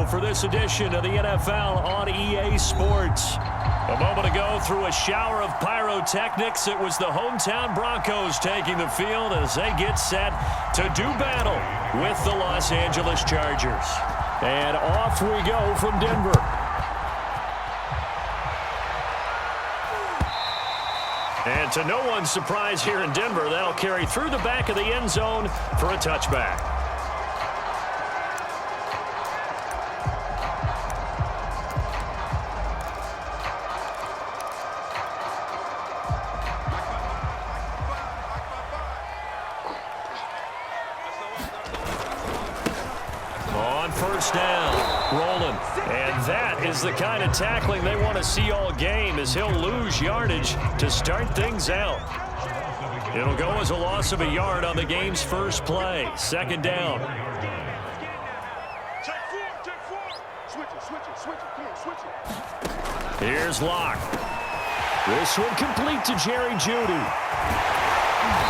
for this edition of the NFL on EA Sports. A moment ago, through a shower of pyrotechnics, it was the hometown Broncos taking the field as they get set to do battle with the Los Angeles Chargers. And off we go from Denver. And to no one's surprise here in Denver, that'll carry through the back of the end zone for a touchback. On first down, rolling. And that is the kind of tackling they want to see all game, as he'll lose yardage to start things out. It'll go as a loss of a yard on the game's first play. Second down. Here's Locke. This one complete to Jerry Jeudy.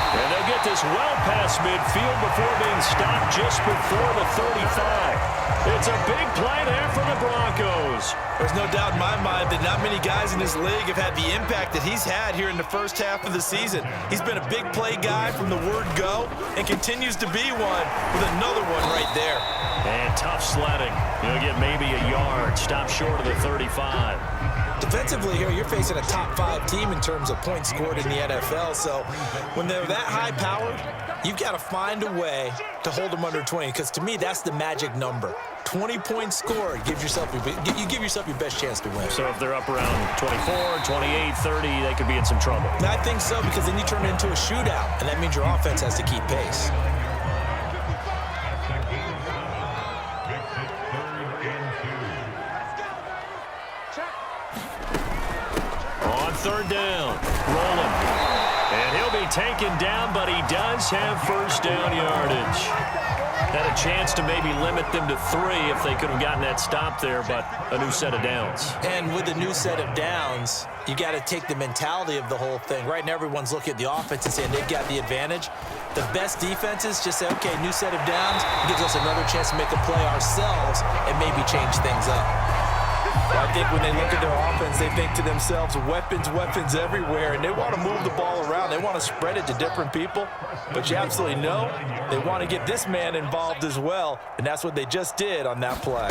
And they'll get this well past midfield before being stopped just before the 35. It's a big play there for the Broncos. There's no doubt in my mind that not many guys in this league have had the impact that he's had here in the first half of the season. He's been a big play guy from the word go and continues to be one with another one right there. And tough sledding. He'll get maybe a yard. Stop short of the 35. Defensively here, you're facing a top-5 team in terms of points scored in the NFL. So when they're that high-powered, you've got to find a way to hold them under 20. Because to me, that's the magic number. 20 points scored gives yourself you give yourself your best chance to win. So if they're up around 24, 28, 30, they could be in some trouble. And I think so, because then you turn it into a shootout, and that means your offense has to keep pace. On third down, rolling. And he'll be taken down, but he does have first down yardage. Had a chance to maybe limit them to 3 if they could have gotten that stop there, but a new set of downs. And with a new set of downs, you got to take the mentality of the whole thing. Right now, everyone's looking at the offense and saying they've got the advantage. The best defenses just say, okay, new set of downs, gives us another chance to make a play ourselves and maybe change things up. I think when they look at their offense, they think to themselves, weapons, weapons everywhere, and they want to move the ball around. They want to spread it to different people, but you absolutely know they want to get this man involved as well, and that's what they just did on that play.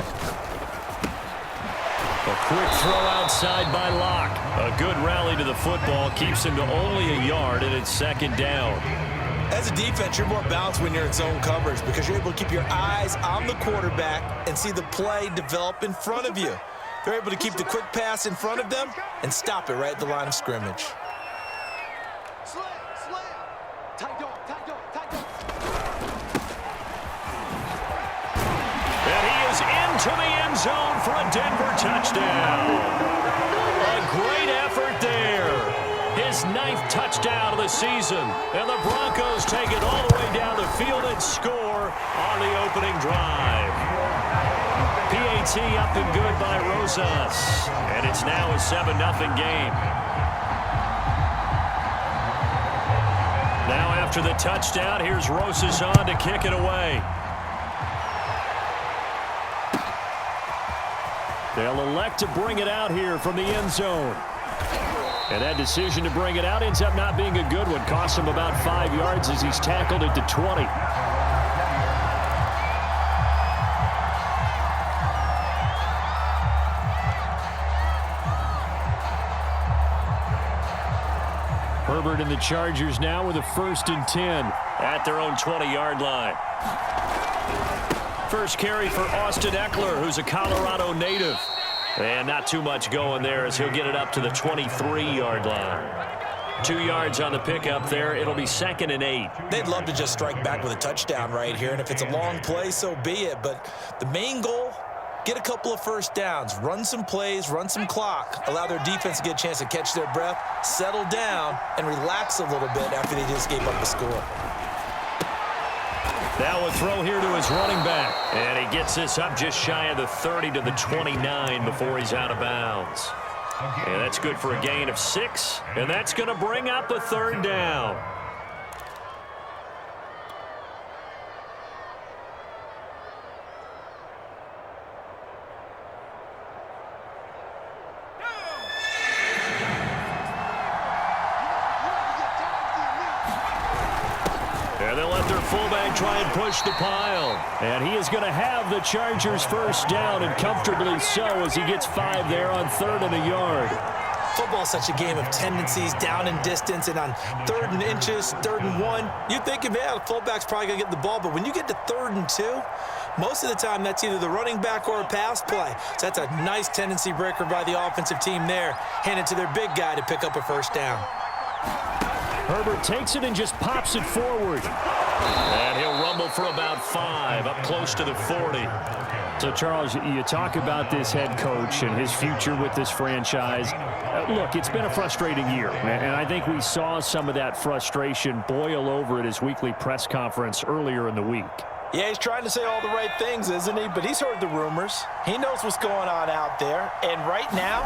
A quick throw outside by Locke. A good rally to the football keeps him to only a yard, and it's second down. As a defense, you're more balanced when you're in zone coverage because you're able to keep your eyes on the quarterback and see the play develop in front of you. They're able to keep the quick pass in front of them and stop it right at the line of scrimmage. And he is into the end zone for a Denver touchdown. A great effort there. His 9th touchdown of the season. And the Broncos take it all the way down the field and score on the opening drive. PAT up and good by Rosas. And it's now a 7-0 game. Now after the touchdown, here's Rosas on to kick it away. They'll elect to bring it out here from the end zone. And that decision to bring it out ends up not being a good one. Costs him about 5 yards as he's tackled at the 20. Herbert and the Chargers now with a 1st and 10 at their own 20-yard line. First carry for Austin Eckler, who's a Colorado native. And not too much going there as he'll get it up to the 23-yard line. 2 yards on the pickup there. It'll be 2nd and 8. They'd love to just strike back with a touchdown right here, and if it's a long play, so be it. But the main goal, get a couple of first downs, run some plays, run some clock, allow their defense to get a chance to catch their breath, settle down, and relax a little bit after they just gave up a score. Now a throw here to his running back. And he gets this up just shy of the 30 to the 29 before he's out of bounds. And that's good for a gain of 6. And that's going to bring up a 3rd down. fullback try and push the pile. And he is going to have the Chargers first down, and comfortably so, as he gets 5 there on 3rd and a yard. Football is such a game of tendencies, down and distance, and on 3rd and inches, 3rd and 1, you're thinking, man, the fullback's probably going to get the ball. But when you get to 3rd and 2, most of the time that's either the running back or a pass play. So that's a nice tendency breaker by the offensive team there. Hand it to their big guy to pick up a first down. Herbert takes it and just pops it forward. And he'll rumble for about 5, up close to the 40. So, Charles, you talk about this head coach and his future with this franchise. Look, it's been a frustrating year, and I think we saw some of that frustration boil over at his weekly press conference earlier in the week. Yeah, he's trying to say all the right things, isn't he? But he's heard the rumors. He knows what's going on out there. And right now,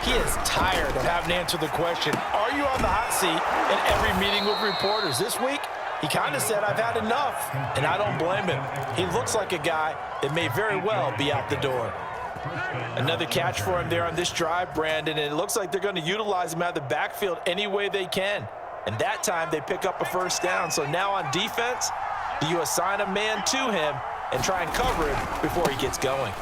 he is tired of having to answer the question, are you on the hot seat in every meeting with reporters? This week, he kind of said, I've had enough. And I don't blame him. He looks like a guy that may very well be out the door. Another catch for him there on this drive, Brandon. And it looks like they're going to utilize him out of the backfield any way they can. And that time, they pick up a first down. So now on defense, do you assign a man to him and try and cover him before he gets going?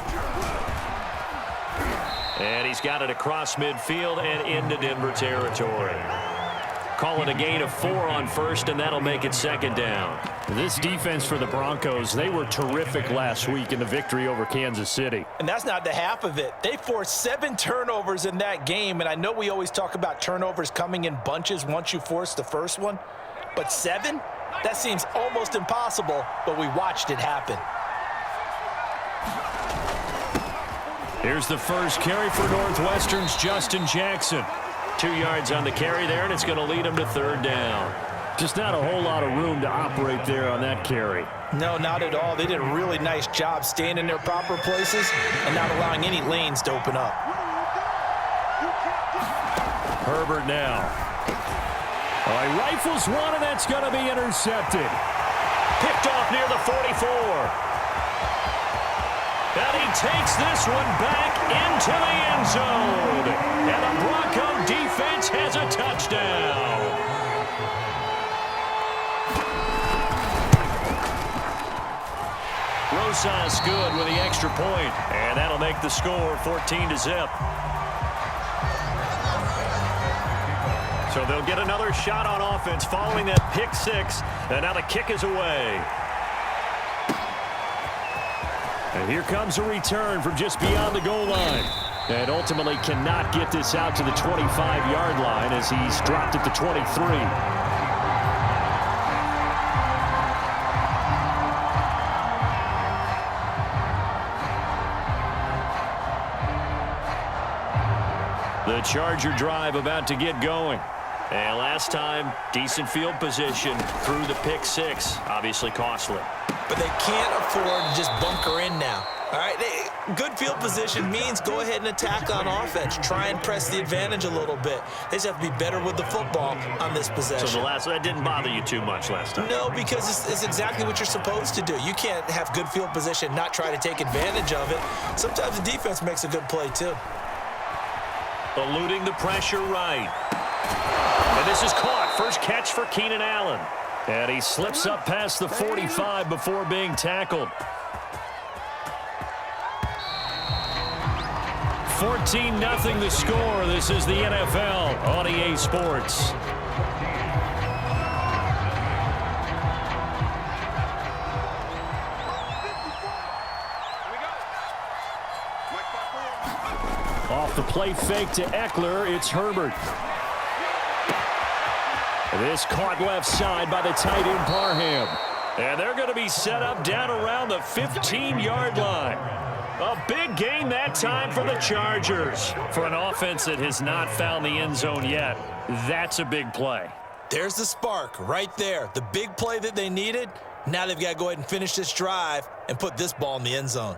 And he's got it across midfield and into Denver territory. Call it a gain of 4 on 1st, and that'll make it 2nd down. This defense for the Broncos, they were terrific last week in the victory over Kansas City. And that's not the half of it. They forced 7 turnovers in that game, and I know we always talk about turnovers coming in bunches once you force the first one, but 7? That seems almost impossible, but we watched it happen. Here's the first carry for Northwestern's Justin Jackson. 2 yards on the carry there, and it's going to lead him to 3rd down. Just not a whole lot of room to operate there on that carry. No, not at all. They did a really nice job staying in their proper places and not allowing any lanes to open up. Herbert now. All right, rifles one, and that's going to be intercepted. Picked off near the 44. And he takes this one back into the end zone. And the Bronco defense has a touchdown. Rosas good with the extra point. And that'll make the score 14-0. So they'll get another shot on offense following that pick 6. And now the kick is away. And here comes a return from just beyond the goal line. And ultimately cannot get this out to the 25-yard line as he's dropped at the 23. The Charger drive about to get going. And last time, decent field position through the pick 6. Obviously costly. But they can't afford to just bunker in now. All right, good field position means go ahead and attack on offense. Try and press the advantage a little bit. They just have to be better with the football on this possession. So that didn't bother you too much last time? No, because it's exactly what you're supposed to do. You can't have good field position, not try to take advantage of it. Sometimes the defense makes a good play too. Eluding the pressure right. And this is caught. First catch for Keenan Allen. And he slips up past the 45 before being tackled. 14-0 the score. This is the NFL on EA Sports. Off the play fake to Eckler, it's Herbert. This caught left side by the tight end Parham. And they're going to be set up down around the 15-yard line. A big gain that time for the Chargers. For an offense that has not found the end zone yet, that's a big play. There's the spark right there. The big play that they needed. Now they've got to go ahead and finish this drive and put this ball in the end zone.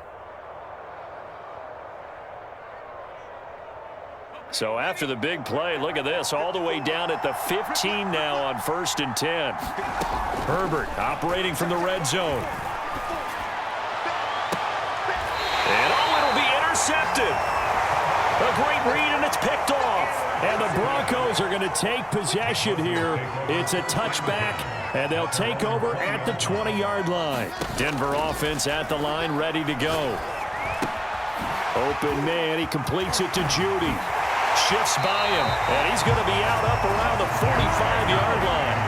So after the big play, look at this, all the way down at the 15 now on 1st and 10. Herbert operating from the red zone. And it'll be intercepted. A great read, and it's picked off. And the Broncos are going to take possession here. It's a touchback, And they'll take over at the 20-yard line. Denver offense at the line, ready to go. Open man, he completes it to Judy. Shifts by him, and he's going to be out up around the 45-yard line.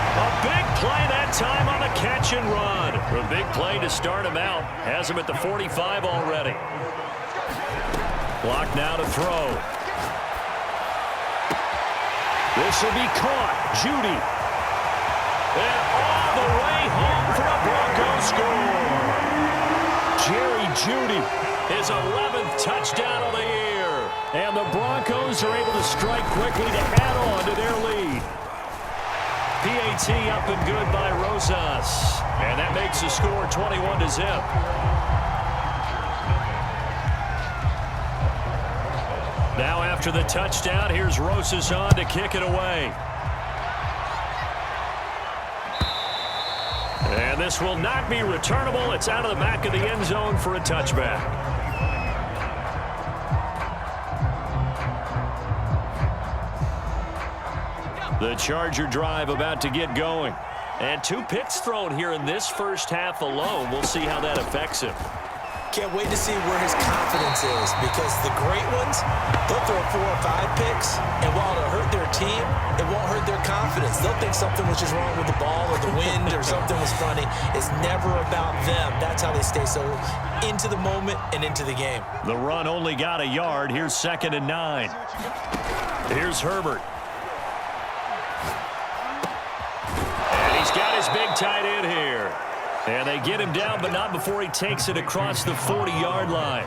A big play that time on the catch and run. A big play to start him out. Has him at the 45 already. Block now to throw. This will be caught. Judy. And all the way home for a Broncos score. Jerry Judy, his 11th touchdown of the year. And the Broncos are able to strike quickly to add on to their lead. PAT up and good by Rosas. And that makes the score 21-0. Now after the touchdown, here's Rosas on to kick it away. And this will not be returnable. It's out of the back of the end zone for a touchback. The Charger drive about to get going. And 2 picks thrown here in this first half alone. We'll see how that affects him. Can't wait to see where his confidence is, because the great ones, they'll throw 4 or 5 picks, and while it'll hurt their team, it won't hurt their confidence. They'll think something was just wrong with the ball or the wind or something was funny. It's never about them. That's how they stay so into the moment and into the game. The run only got a yard. Here's 2nd and 9. Here's Herbert. And he's got his big tight end here. And they get him down, but not before he takes it across the 40-yard line.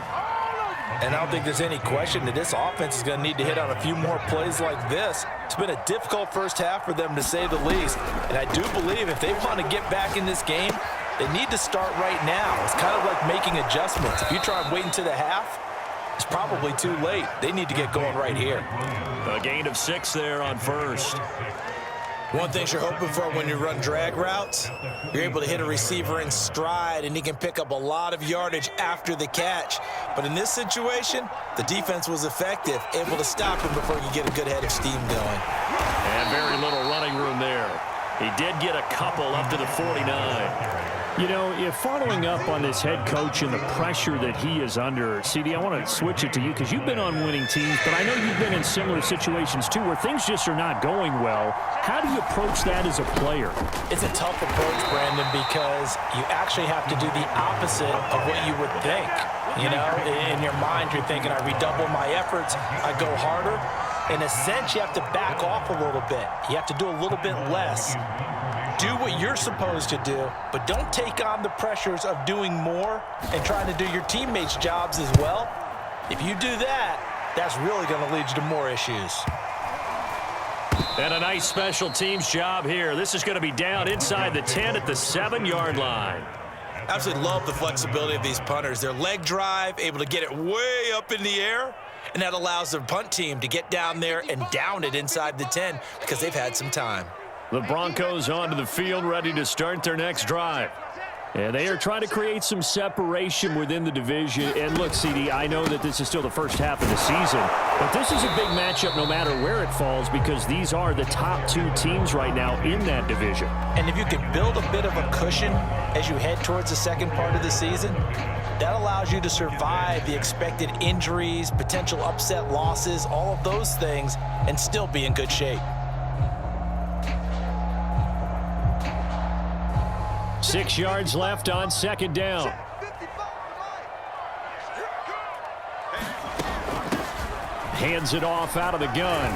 And I don't think there's any question that this offense is going to need to hit on a few more plays like this. It's been a difficult first half for them, to say the least. And I do believe if they want to get back in this game, they need to start right now. It's kind of like making adjustments. If you try and wait until the half, it's probably too late. They need to get going right here. A gain of 6 there on first. One thing you're hoping for when you run drag routes, you're able to hit a receiver in stride, and he can pick up a lot of yardage after the catch. But in this situation, the defense was effective, able to stop him before you get a good head of steam going. And very little running room there. He did get a couple up to the 49. You know, if following up on this head coach and the pressure that he is under, CD, I want to switch it to you because you've been on winning teams, but I know you've been in similar situations too where things just are not going well. How do you approach that as a player? It's a tough approach, Brandon, because you actually have to do the opposite of what you would think. You know, in your mind, you're thinking, I redouble my efforts, I go harder. In a sense, you have to back off a little bit. You have to do a little bit less. Do what you're supposed to do, but don't take on the pressures of doing more and trying to do your teammates' jobs as well. If you do that, that's really going to lead you to more issues. And a nice special teams job here. This is going to be down inside the 10 at the 7-yard line. Absolutely love the flexibility of these punters. Their leg drive, able to get it way up in the air, and that allows their punt team to get down there and down it inside the 10 because they've had some time. The Broncos onto the field, ready to start their next drive. And they are trying to create some separation within the division. And look, CD, I know that this is still the first half of the season, but this is a big matchup no matter where it falls because these are the top 2 teams right now in that division. And if you can build a bit of a cushion as you head towards the second part of the season, that allows you to survive the expected injuries, potential upset losses, all of those things, and still be in good shape. 6 yards left on 2nd down. Hands it off out of the gun.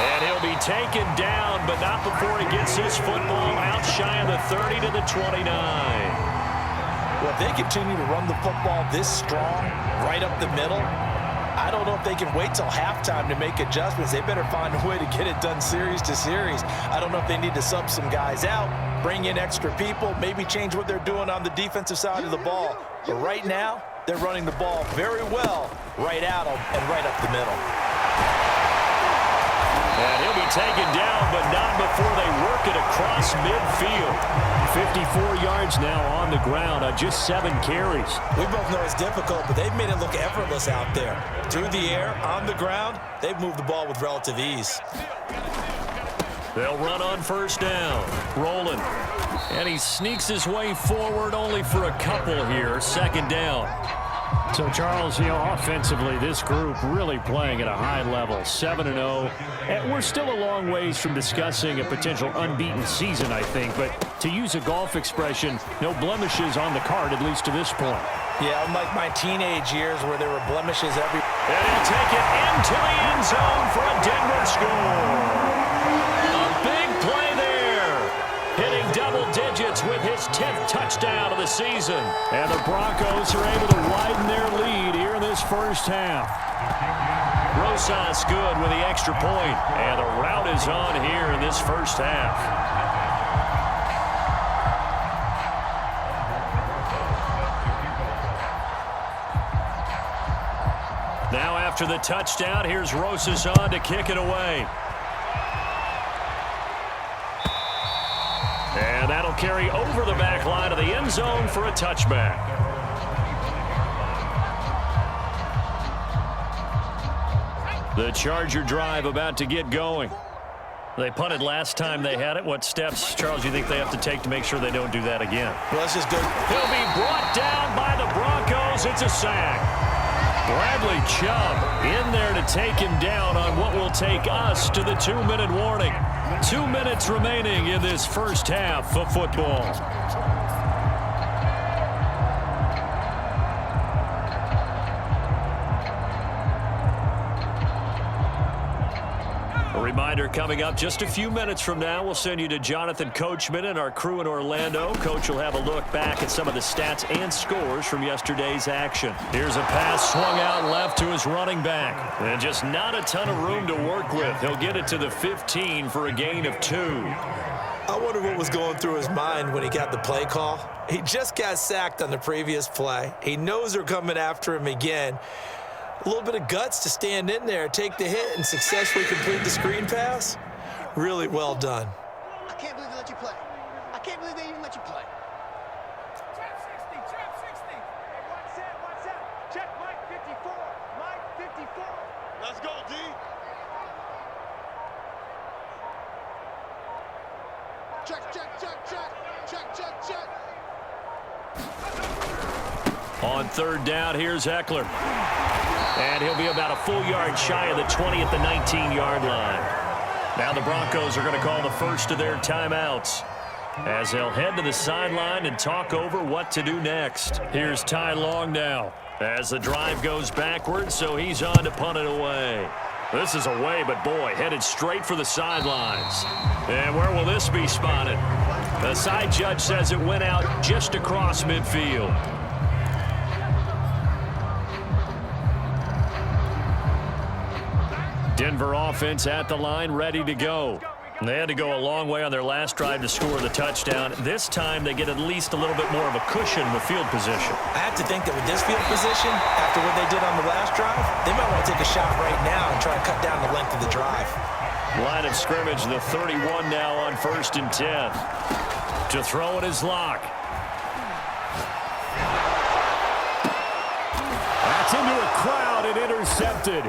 And he'll be taken down, but not before he gets his football out shy of the 30 to the 29. Well, if they continue to run the football this strong, right up the middle, I don't know if they can wait till halftime to make adjustments. They better find a way to get it done series to series. I don't know if they need to sub some guys out, bring in extra people, maybe change what they're doing on the defensive side of the ball. But right now, they're running the ball very well right at them and right up the middle. And he'll be taken down, but not before they work it across midfield. 54 yards now on the ground on just 7 carries. We both know it's difficult, but they've made it look effortless out there. Through the air, on the ground, they've moved the ball with relative ease. They'll run on first down. Rolling. And he sneaks his way forward only for a couple here. Second down. So, Charles, offensively, this group really playing at a high level, 7-0. And we're still a long ways from discussing a potential unbeaten season, I think. But to use a golf expression, no blemishes on the card, at least to this point. Yeah, unlike my teenage years where there were blemishes every... And he'll take it into the end zone for a Denver score. A big play there. Hitting double digits with his 10th touchdown of the season. And the Broncos are able to widen their lead here in this first half. Rosas good with the extra point. And the route is on here in this first half. Now after the touchdown, here's Rosas on to kick it away. And that'll carry over the back line of the end zone for a touchback. The Charger drive about to get going. They punted last time they had it. What steps, Charles, do you think they have to take to make sure they don't do that again? Well, let's just go. He'll be brought down by the Broncos. It's a sack. Bradley Chubb in there to take him down on what will take us to the 2-minute warning. 2 minutes remaining in this first half of football. A reminder coming up just a few minutes from now, we'll send you to Jonathan Coachman and our crew in Orlando. Coach will have a look back at some of the stats and scores from yesterday's action. Here's a pass swung out left to his running back. And just not a ton of room to work with. He'll get it to the 15 for a gain of 2. I wonder what was going through his mind when he got the play call. He just got sacked on the previous play. He knows they're coming after him again. A little bit of guts to stand in there, take the hit, and successfully complete the screen pass. Really well done. I can't believe they let you play. I can't believe they even let you play. Trap 60, trap 60. Hey, watch out. Check Mike 54. Mike 54. Let's go, D. Check. On third down, here's Eckler. And he'll be about a full yard shy of the 20 at the 19-yard line. Now the Broncos are going to call the first of their timeouts as they'll head to the sideline and talk over what to do next. Here's Ty Long now as the drive goes backwards, so he's on to punt it away. This is away, but boy, headed straight for the sidelines. And where will this be spotted? The side judge says it went out just across midfield. Denver offense at the line, ready to go. They had to go a long way on their last drive to score the touchdown. This time, they get at least a little bit more of a cushion with field position. I have to think that with this field position, after what they did on the last drive, they might want to take a shot right now and try to cut down the length of the drive. Line of scrimmage, the 31 now on 1st and 10. To throw it is Locke. That's into a crowd and intercepted.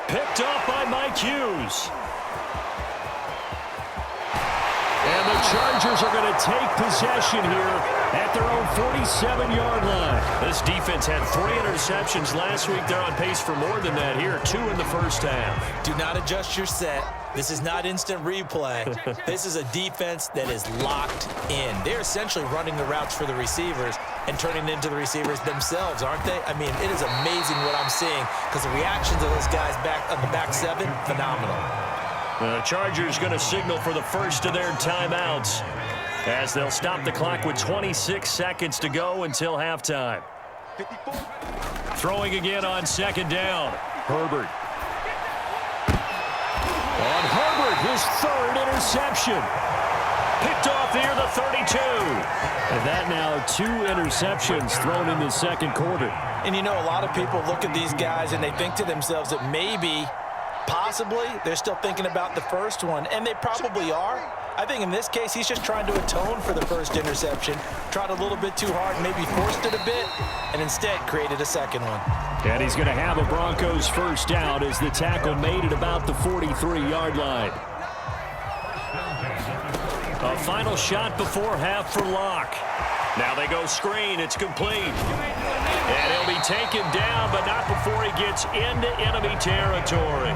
Picked off by Mike Hughes. And the Chargers are going to take possession here at their own 47-yard line. This defense had 3 interceptions last week. They're on pace for more than that here. 2 in the first half. Do not adjust your set. This is not instant replay. This is a defense that is locked in. They're essentially running the routes for the receivers and turning it into the receivers themselves, aren't they? I mean, it is amazing what I'm seeing because the reactions of those guys back on the back 7, phenomenal. The Chargers going to signal for the first of their timeouts as they'll stop the clock with 26 seconds to go until halftime. Throwing again on 2nd down. Herbert. On Herbert, his 3rd interception. Picked off near the 32. And that now 2 interceptions thrown in the second quarter. And you know, a lot of people look at these guys and they think to themselves that maybe, possibly, they're still thinking about the first one. And they probably are. I think in this case, he's just trying to atone for the first interception. Tried a little bit too hard, maybe forced it a bit, and instead created a second one. And he's going to have a Broncos first down as the tackle made at about the 43-yard line. A final shot before half for Locke. Now they go screen. It's complete. And he'll be taken down, but not before he gets into enemy territory.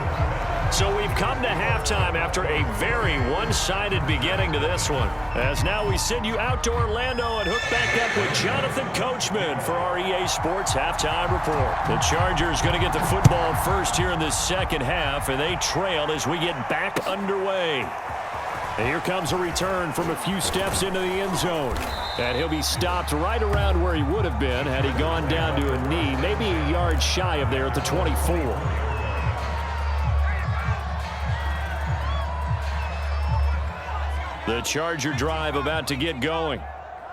So we've come to halftime after a very one-sided beginning to this one. As now we send you out to Orlando and hook back up with Jonathan Coachman for our EA Sports Halftime Report. The Chargers going to get the football first here in this second half, and they trail as we get back underway. And here comes a return from a few steps into the end zone. And he'll be stopped right around where he would have been had he gone down to a knee, maybe a yard shy of there at the 24. The Charger drive about to get going.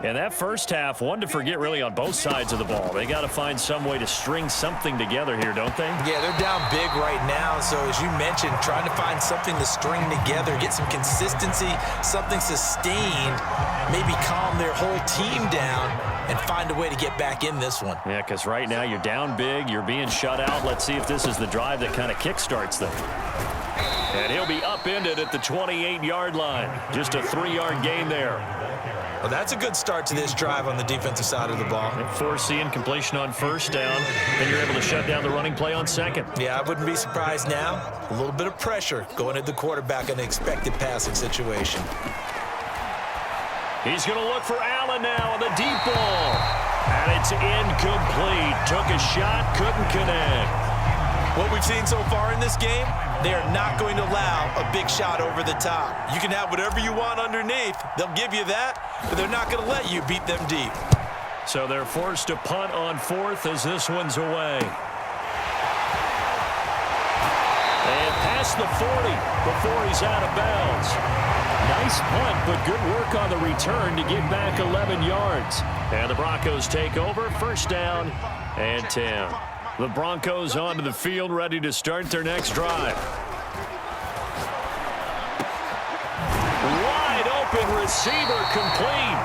And that first half, one to forget really on both sides of the ball. They got to find some way to string something together here, don't they? Yeah, they're down big right now. So as you mentioned, trying to find something to string together, get some consistency, something sustained, maybe calm their whole team down and find a way to get back in this one. Yeah, because right now you're down big, you're being shut out. Let's see if this is the drive that kind of kickstarts them. And he'll be upended at the 28-yard line. Just a 3-yard gain there. Well, that's a good start to this drive on the defensive side of the ball. Force the incompletion on first down, then you're able to shut down the running play on second. Yeah, I wouldn't be surprised now. A little bit of pressure going at the quarterback in an expected passing situation. He's going to look for Allen now on the deep ball. And it's incomplete. Took a shot, couldn't connect. What we've seen so far in this game, they are not going to allow a big shot over the top. You can have whatever you want underneath. They'll give you that, but they're not going to let you beat them deep. So they're forced to punt on fourth as this one's away. And past the 40 before he's out of bounds. Nice punt, but good work on the return to get back 11 yards. And the Broncos take over, first down and 10. The Broncos onto the field, ready to start their next drive. Wide open receiver complete.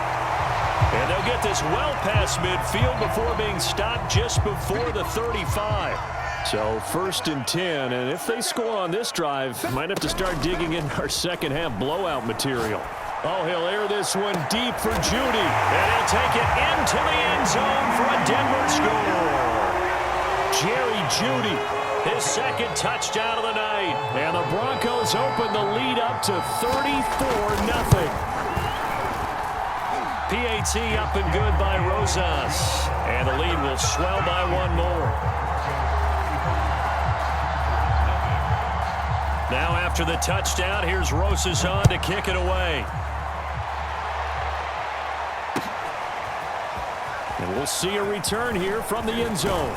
And they'll get this well past midfield before being stopped just before the 35. So first and 10, and if they score on this drive, might have to start digging in our second half blowout material. Oh, he'll air this one deep for Judy. And he'll take it into the end zone for a Denver score. Jerry Judy, his second touchdown of the night. And the Broncos open the lead up to 34-0. PAT up and good by Rosas. And the lead will swell by one more. Now after the touchdown, here's Rosas on to kick it away. And we'll see a return here from the end zone.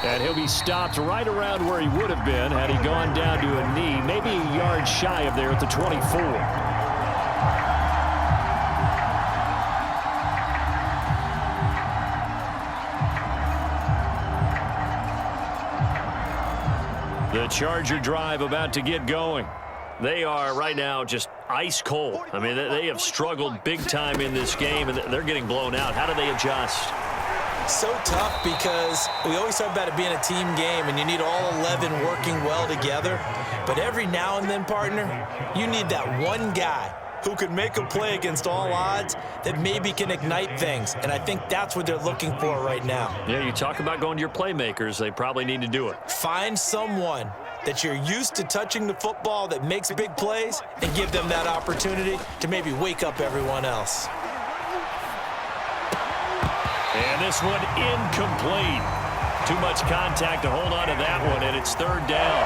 And he'll be stopped right around where he would have been had he gone down to a knee, maybe a yard shy of there at the 24. The Charger drive about to get going. They are right now just ice cold. I mean, they have struggled big time in this game, and they're getting blown out. How do they adjust? So tough because we always talk about it being a team game and you need all 11 working well together. But every now and then, partner, you need that one guy who can make a play against all odds that maybe can ignite things. And I think that's what they're looking for right now. Yeah, you talk about going to your playmakers. They probably need to do it. Find someone that you're used to touching the football that makes big plays and give them that opportunity to maybe wake up everyone else. And this one incomplete. Too much contact to hold on to that one, and it's third down.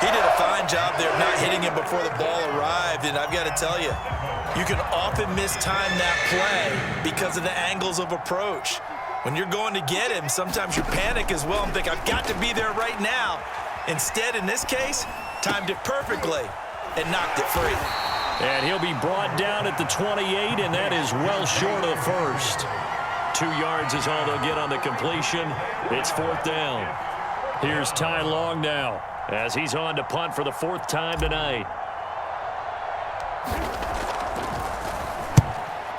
He did a fine job there of not hitting him before the ball arrived, and I've got to tell you, you can often mistime that play because of the angles of approach. When you're going to get him, sometimes you panic as well and think, I've got to be there right now. Instead, in this case, timed it perfectly and knocked it free. And he'll be brought down at the 28, and that is well short of the first. 2 yards is all they'll get on the completion. It's fourth down. Here's Ty Long now as he's on to punt for the fourth time tonight.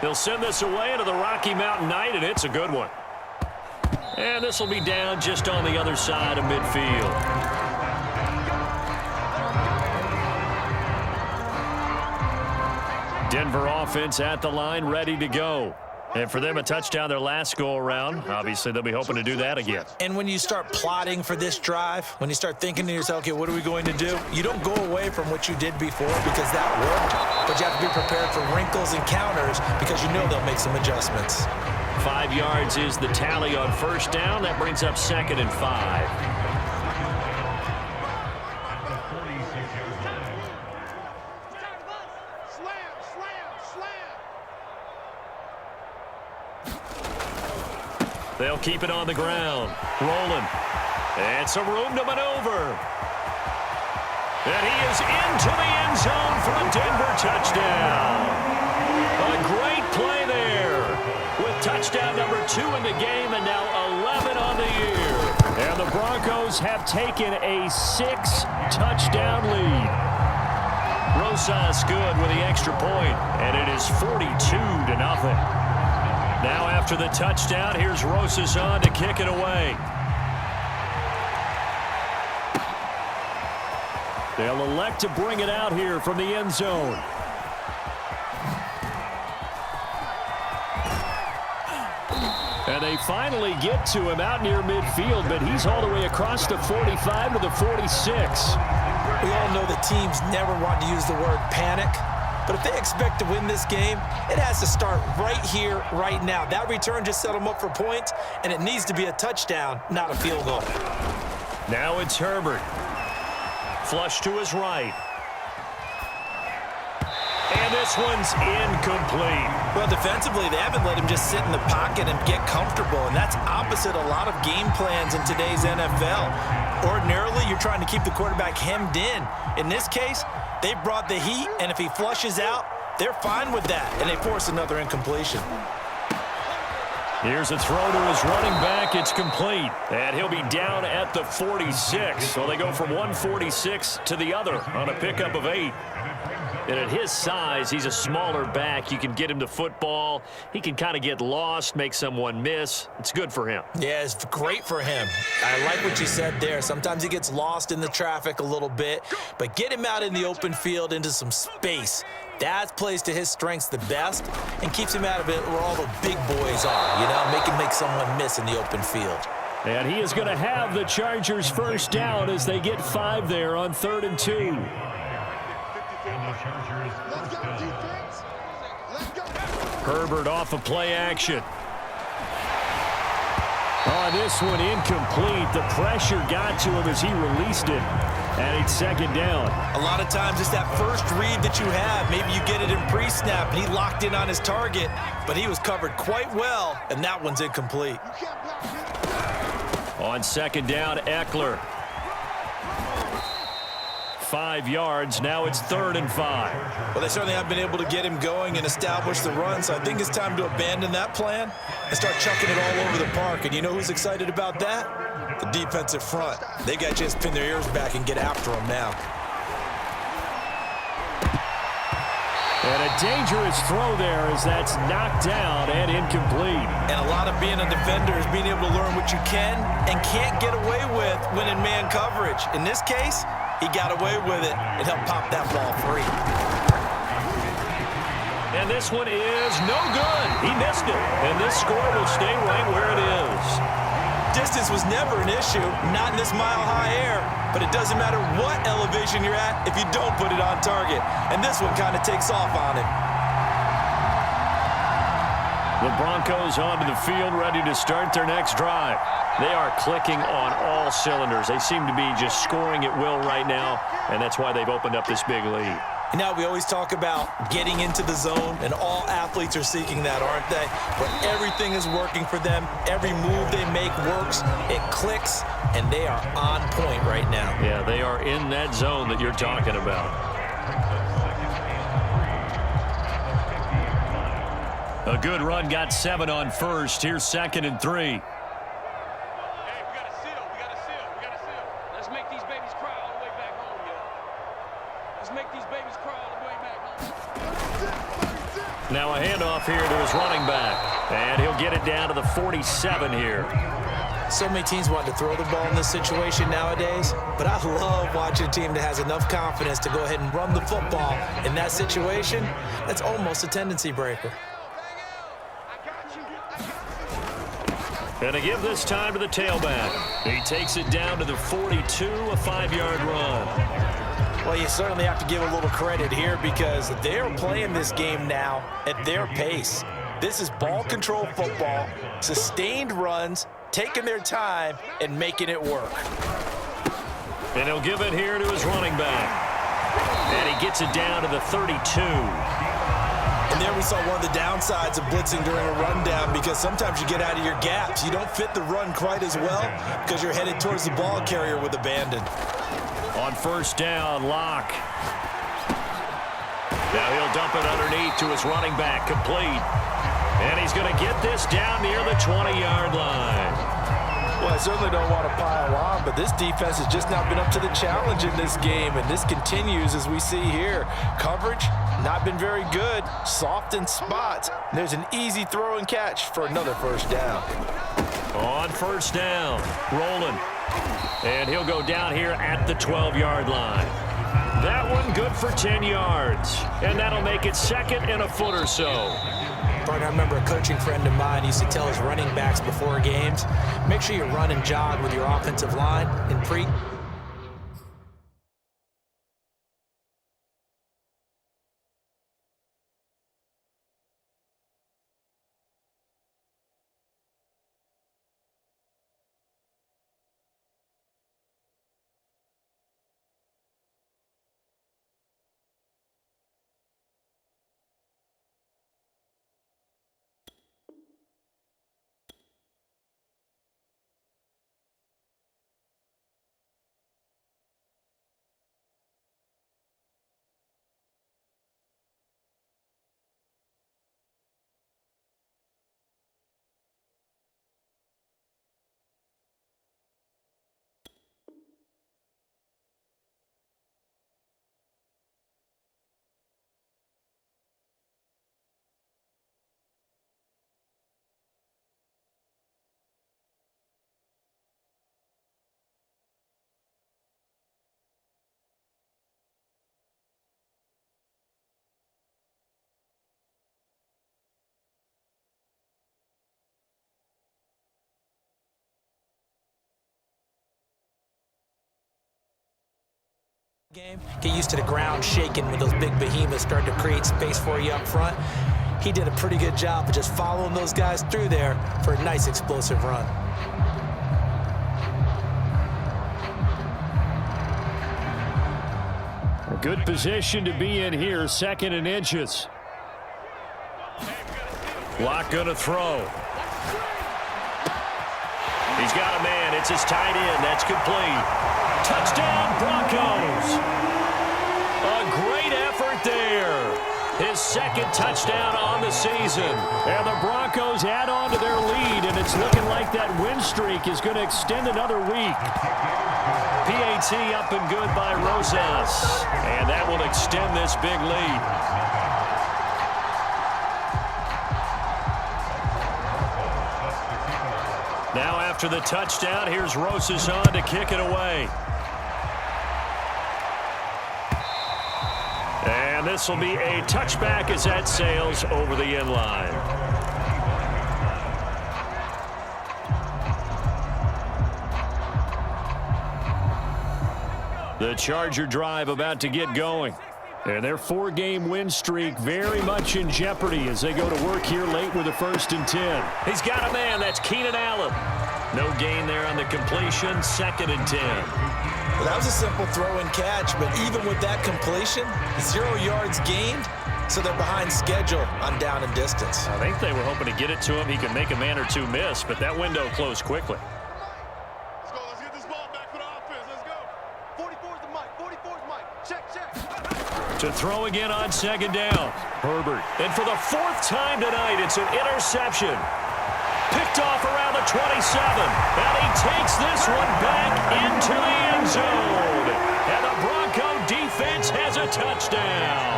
He'll send this away into the Rocky Mountain Night, and it's a good one. And this will be down just on the other side of midfield. Denver offense at the line, ready to go. And for them, a touchdown their last go-around. Obviously, they'll be hoping to do that again. And when you start plotting for this drive, when you start thinking to yourself, okay, what are we going to do? You don't go away from what you did before because that worked. But you have to be prepared for wrinkles and counters because you know they'll make some adjustments. 5 yards is the tally on first down. That brings up 2nd and 5. They'll keep it on the ground. Rolling. And some room to maneuver. And he is into the end zone for a Denver touchdown. A great play there. With touchdown number 2 in the game and now 11 on the year. And the Broncos have taken a 6-touchdown lead. Rosas good with the extra point, and it is 42-0. Now after the touchdown, here's Rosas on to kick it away. They'll elect to bring it out here from the end zone. And they finally get to him out near midfield, but he's all the way across the 45 to the 46. We all know that teams never want to use the word panic. But if they expect to win this game, it has to start right here, right now. That return just set them up for points, and it needs to be a touchdown, not a field goal. Now it's Herbert. Flush to his right. And this one's incomplete. Well, defensively, they haven't let him just sit in the pocket and get comfortable, and that's opposite a lot of game plans in today's NFL. Ordinarily, you're trying to keep the quarterback hemmed in. In this case, they brought the heat, and if he flushes out, they're fine with that, and they force another incompletion. Here's a throw to his running back. It's complete, and he'll be down at the 46. So they go from 146 to the other on a pickup of 8. And at his size, he's a smaller back. You can get him to football. He can kind of get lost, make someone miss. It's good for him. Yeah, it's great for him. I like what you said there. Sometimes he gets lost in the traffic a little bit, but get him out in the open field into some space. That plays to his strengths the best and keeps him out of it where all the big boys are, you know, make someone miss in the open field. And he is going to have the Chargers first down as they get 5 there on 3rd and 2. Let's go, defense. Let's go. Herbert off of play action. Oh, this one incomplete. The pressure got to him as he released it. And it's 2nd down. A lot of times it's that first read that you have. Maybe you get it in pre-snap and he locked in on his target, but he was covered quite well, and that one's incomplete. On 2nd down, Eckler. 5 yards. Now it's 3rd and 5. Well, they certainly have been able to get him going and establish the run, so I think it's time to abandon that plan and start chucking it all over the park. And you know who's excited about that? The defensive front. They got to just pin their ears back and get after him now. And a dangerous throw there as that's knocked down and incomplete. And a lot of being a defender is being able to learn what you can and can't get away with when in man coverage. In this case, he got away with it and helped pop that ball free. And this one is no good. He missed it. And this score will stay right where it is. Distance was never an issue, not in this mile-high air, but it doesn't matter what elevation you're at if you don't put it on target. And this one kind of takes off on him. The Broncos onto the field, ready to start their next drive. They are clicking on all cylinders. They seem to be just scoring at will right now, and that's why they've opened up this big lead. You know, we always talk about getting into the zone, and all athletes are seeking that, aren't they? Where everything is working for them, every move they make works, it clicks, and they are on point right now. Yeah, they are in that zone that you're talking about. A good run got 7 on first. Here's 2nd and 3. Now a handoff here to his running back. And he'll get it down to the 47 here. So many teams want to throw the ball in this situation nowadays, but I love watching a team that has enough confidence to go ahead and run the football. In that situation, that's almost a tendency breaker. And to give this time to the tailback. He takes it down to the 42, a 5-yard run. Well, you certainly have to give a little credit here because they're playing this game now at their pace. This is ball control football, sustained runs, taking their time and making it work. And he'll give it here to his running back. And he gets it down to the 32. And there we saw one of the downsides of blitzing during a rundown because sometimes you get out of your gaps. You don't fit the run quite as well because you're headed towards the ball carrier with abandon. On first down, Locke. Now he'll dump it underneath to his running back, complete. And he's going to get this down near the 20-yard line. Well, I certainly don't want to pile on, but this defense has just not been up to the challenge in this game, and this continues as we see here. Coverage, not been very good, soft in spots. There's an easy throw and catch for another first down. On first down, rolling. And he'll go down here at the 12-yard line. That one good for 10 yards, and that'll make it second and a foot or so. I remember a coaching friend of mine used to tell his running backs before games, make sure you run and jog with your offensive line in pre. Game. Get used to the ground shaking when those big behemoths start to create space for you up front. He did a pretty good job of just following those guys through there for a nice explosive run. A good position to be in here, second and inches. Locke going to throw. He's got a man. It's his tight end. That's complete. Touchdown, Broncos. A great effort there. His second touchdown on the season. And the Broncos add on to their lead, and it's looking like that win streak is going to extend another week. PAT up and good by Rosas. And that will extend this big lead. Now after the touchdown, here's Rosas on to kick it away. And this will be a touchback as that sails over the end line. The Charger drive about to get going. And their 4-game win streak very much in jeopardy as they go to work here late with a 1st and 10. He's got a man. That's Keenan Allen. No gain there on the completion. 2nd and 10. Well, that was a simple throw and catch, but even with that completion, 0 yards gained, so they're behind schedule on down and distance. I think they were hoping to get it to him. He could make a man or two miss, but that window closed quickly. Let's go. Let's get this ball back for the offense. Let's go. 44's the mic. 44's mic. Check, check. To throw again on 2nd down. Herbert. And for the 4th time tonight, it's an interception. Picked off around the 27. And he takes this one back into the end zone. And the Bronco defense has a touchdown.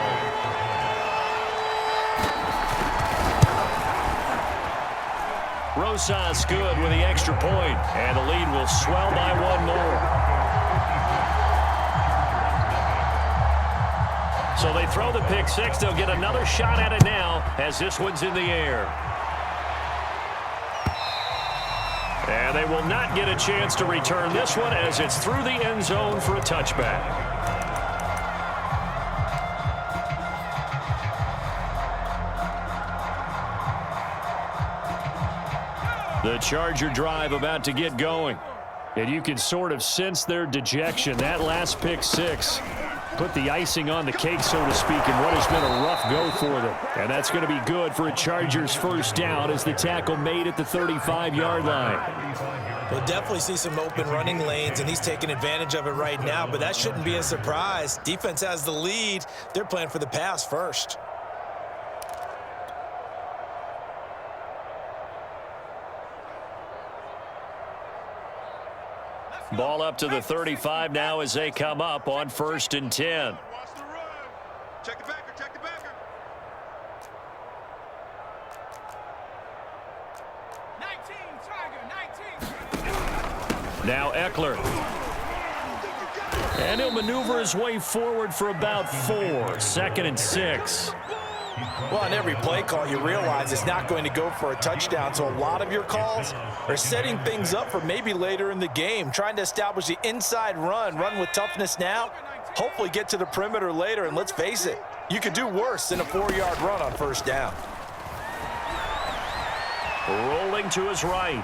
Rosas good with the extra point, and the lead will swell by one more. So they throw the pick six. They'll get another shot at it now as this one's in the air. And they will not get a chance to return this one as it's through the end zone for a touchback. The Charger drive about to get going. And you can sort of sense their dejection. That last pick six put the icing on the cake, so to speak, in what has been a rough go for them. And that's going to be good for a Chargers first down as the tackle made at the 35-yard line. We'll definitely see some open running lanes, and he's taking advantage of it right now, but that shouldn't be a surprise. Defense has the lead. They're playing for the pass first. Ball up to the 35 now as they come up on 1st and 10. Watch the run. Check the backer, check the backer. 19, Tiger, 19. Now Eckler. And he'll maneuver his way forward for about 4. 2nd and 6. Well, on every play call, you realize it's not going to go for a touchdown, so a lot of your calls are setting things up for maybe later in the game, trying to establish the inside run with toughness now, hopefully get to the perimeter later, and let's face it, you could do worse than a 4-yard run on 1st down. Rolling to his right.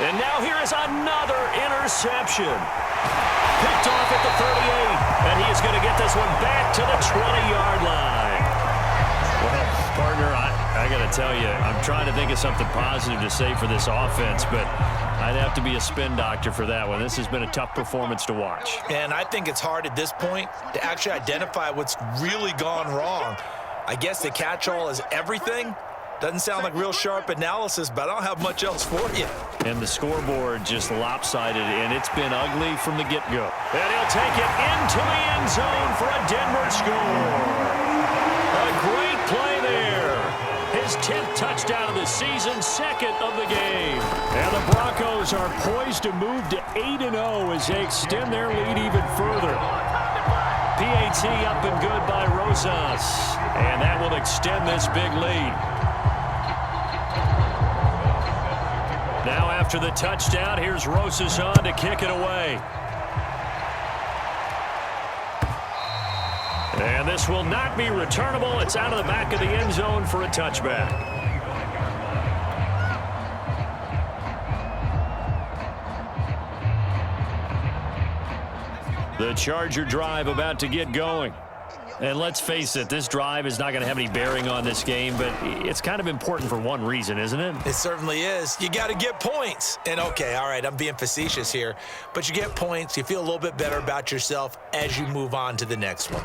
And now here is another interception. Picked off at the 38, and he is going to get this one back to the 20-yard line. Well, partner, I got to tell you, I'm trying to think of something positive to say for this offense, but I'd have to be a spin doctor for that one. This has been a tough performance to watch. And I think it's hard at this point to actually identify what's really gone wrong. I guess the catch-all is everything. Doesn't sound like real sharp analysis, but I don't have much else for you. And the scoreboard just lopsided, and it's been ugly from the get-go. And he'll take it into the end zone for a Denver score. A great play there. His 10th touchdown of the season, 2nd of the game. And the Broncos are poised to move to 8-0 as they extend their lead even further. PAT up and good by Rosas. And that will extend this big lead. Now after the touchdown, here's Rosas on to kick it away. And this will not be returnable. It's out of the back of the end zone for a touchback. The Charger drive about to get going. And let's face it, this drive is not going to have any bearing on this game, but it's kind of important for one reason, isn't it? It certainly is. You got to get points. And, okay, all right, I'm being facetious here, but you get points. You feel a little bit better about yourself as you move on to the next one.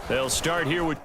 They'll start here with